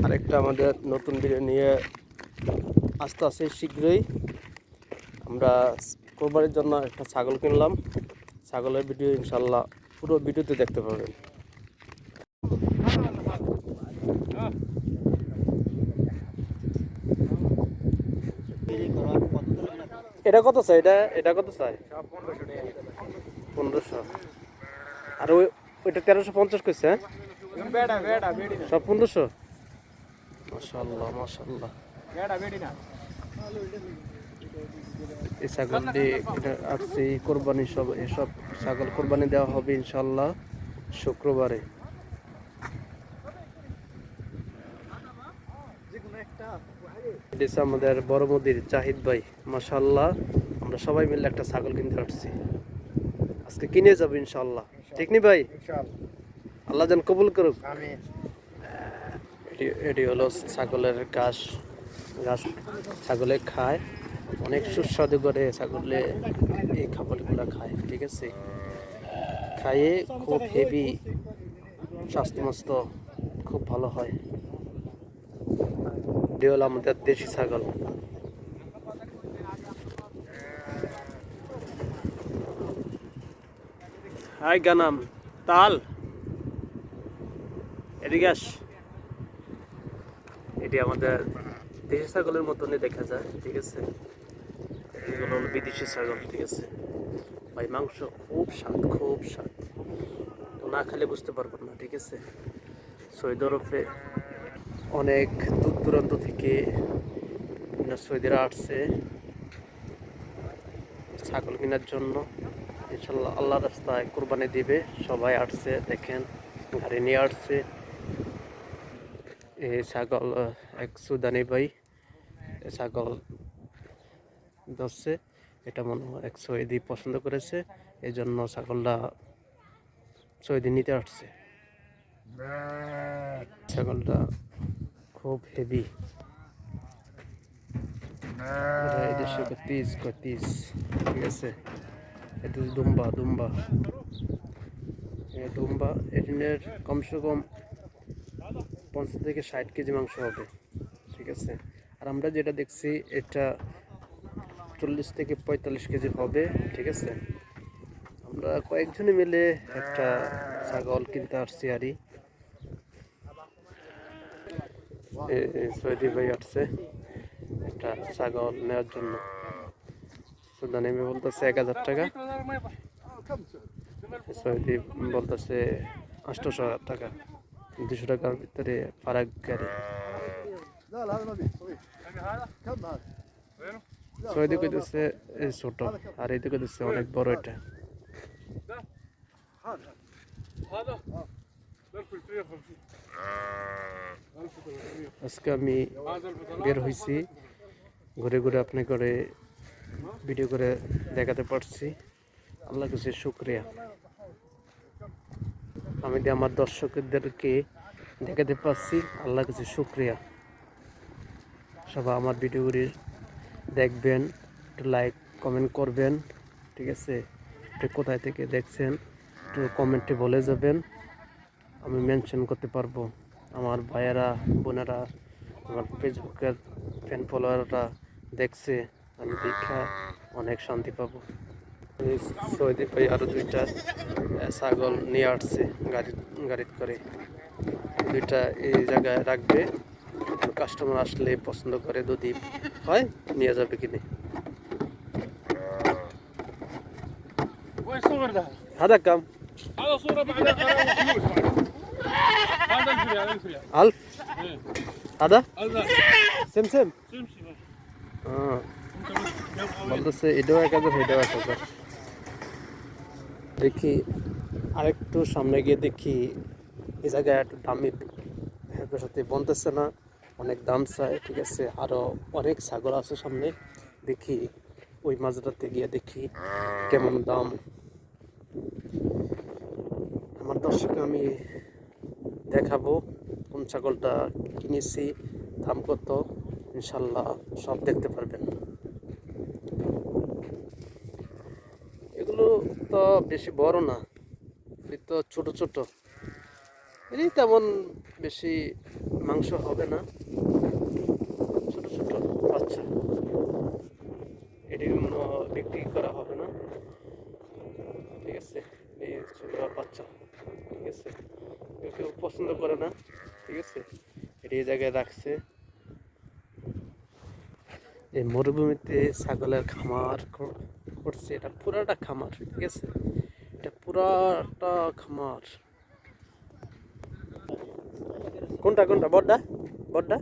আরেকটা আমাদের নতুন ভিডিও নিয়ে আসতে আসে শীঘ্রই। আমরা কোরবানির জন্য একটা ছাগল কিনলাম। ছাগলের ভিডিও ইনশাল্লাহ পুরো ভিডিওতে দেখতে পাবেন। এটা কত চাই? এটা কত চাই? 1500। আর ওইটা 1350 কইছে। সব 1500। মাশাআল্লাহ মাশাআল্লাহ। এই ছাগলটি আসছে কোরবানি, এসব ছাগল কোরবানি দেওয়া হবে ইনশাল্লাহ শুক্রবারে। আমাদের বড় মুদির জাহিদ ভাই, মাশাআল্লাহ আমরা সবাই মিলে একটা ছাগল কিনতে আসছি, আজকে কিনে যাবো ইনশাল্লাহ। ঠিক নি ভাই? আল্লাহ যেন কবুল করুক। এটি হলো ছাগলের ঘাস ছাগলে খায়, অনেক সুস্বাদু করে ছাগলে এই খাবারগুলো খায়। ঠিক আছে, খাইয়ে খুব হেভি, স্বাস্থ্য খুব ভালো হয়। এটি হলো আমাদের দেশি ছাগল। হাই গানাম তাল এদিকে আস। এটি আমাদের দেশি ছাগলের মতনই দেখা যায়। ঠিক আছে, এগুলো হলো বিদেশি ছাগল। ঠিক আছে ভাই, মাংস খুব স্বাদ, খুব স্বাদ, তো না খেলে বুঝতে পারবেন না। ঠিক আছে, সৌদি আরবে অনেক দূর দূরান্ত থেকে সৌদিরা আসছে ছাগল কেনার জন্য। ইনশাল্লাহ আল্লাহ রাস্তায় কোরবানি দিবে, সবাই আসছে। দেখেন গাড়ি নিয়ে আসছে এই ছাগল। এক সুদানি ভাই ছাগল ধরছে, এটা মনে হয় এক সৌদি পছন্দ করেছে, এই জন্য ছাগলটা সৌদি নিতে আসছে। ছাগলটা খুব হেভি, এদেশে 30। ঠিক আছে, এটা দুম্বা এটিনের কমসে কম 50 থেকে 60 কেজি মাংস হবে। ঠিক আছে, আর আমরা যেটা দেখছি এটা 40 থেকে 45 কেজি হবে। ঠিক আছে, আমরা কয়েকজনে মিলে একটা ছাগল কিনতে আসছি। আরই সৌদি ভাই আসছে একটা ছাগল নেওয়ার জন্য। সুদানি বলতেছে 1000 টাকা, সৌদি বলতেছে 800 টাকা, 200 টাকার ভিতরে ফারাক গাড়ি। সৌদি কইতেছে ছোট, আর এই দিকে কইতেছে অনেক বড়। এটা আজকে আমি বের হয়েছি, ঘুরে ঘুরে আপনি করে ভিডিও করে দেখাতে পারছি। আল্লাহ কাছে শুকরিয়া। আমি আমার দর্শকদেরকে দেখাতে পারছি, আল্লাহ কাছে শুকরিয়া। সবাই আমার ভিডিওগুলি দেখবেন, একটু লাইক কমেন্ট করবেন। ঠিক আছে, একটু কোথায় থেকে দেখছেন একটু কমেন্টে বলে যাবেন, আমি মেনশন করতে পারবো। আমার ভাইয়েরা বোনেরা, আমার ফেসবুকের ফ্যান ফলোয়াররা দেখছে, আমি দেখা অনেক শান্তি পাবো। সৌদি ভাই আরও 2টা ছাগল নিয়ে আসছে গাড়িতে করে। 2টা এই জায়গায় রাখবে, কাস্টমার আসলে পছন্দ করে যদি হয় নিয়ে যাবে কিনে। هذا كم؟ هذا صورة بعدها فلوس. هذا 1000 ريال. 1000 هذا هذا سم سمسم. বলতেছে এটাও 1000, এটাও 1000। দেখি আরেকটু সামনে গিয়ে দেখি এই জায়গায় একটু দামি সাথে বলতেছে না, অনেক দাম চায়। ঠিক আছে, আরো অনেক ছাগল আছে সামনে, দেখি ওই মাঝরাতে গিয়ে দেখি কেমন দাম। আমার দর্শককে আমি দেখাবো কোন ছাগলটা কিনেছি, দাম কত, ইনশাল্লাহ সব দেখতে পারবেন। এগুলো তো বেশি বড় না, এই তো ছোট ছোট, এই তেমন বেশি মাংস হবে না, ছোট ছোট বাচ্চা, এটি বিক্রি করা হবে না, ঠিক আছে। এই ছোট বাচ্চা, ঠিক আছে, কেউ কেউ পছন্দ করে না, ঠিক আছে, এটি এই জায়গায় রাখছে। এই মরুভূমিতে ছাগলের খামার করছে, এটা পুরাটা খামার, ঠিক আছে, এটা পুরাটা খামার। কোনটা কোনটা বড়টা বড়টা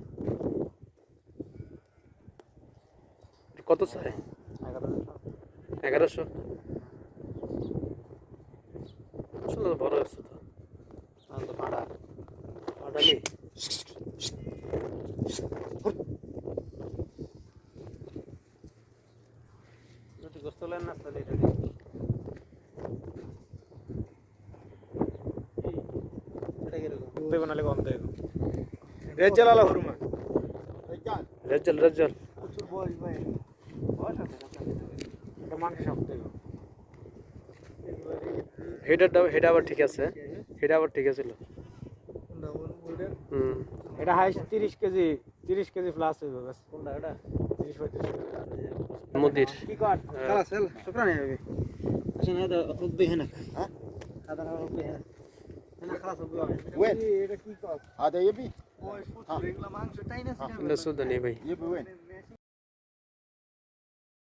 কত চাই? 1100। আসলে বড় আছে তো, ভাড়া নেই। যদি গোস্ত লেন না তাহলে এটা দিই। এটা কিরকম? দেব নালে কম দেব রেজাল আলা হুরমা রেজাল রেজাল প্রচুর বয়স ভাই বয়স আছে এটা মাংস সব দেব হেডা আবার ঠিক আছে, হেডা আবার ঠিক আছে। এটা হাইস্ট 30 কেজি প্লাস হইবে বাস কোনটা এটা 30 35 মুদির কি কর خلاص يلا شكرا يا حبيبي عشان هذا ربي هنا ها هذا ربي هنا هنا خلاص ربي وين؟ এটা কি কর هذا يبي؟ ওই ফুট রেগলা মাংস টাইনা এটা সুদানি ভাই। يبي وين؟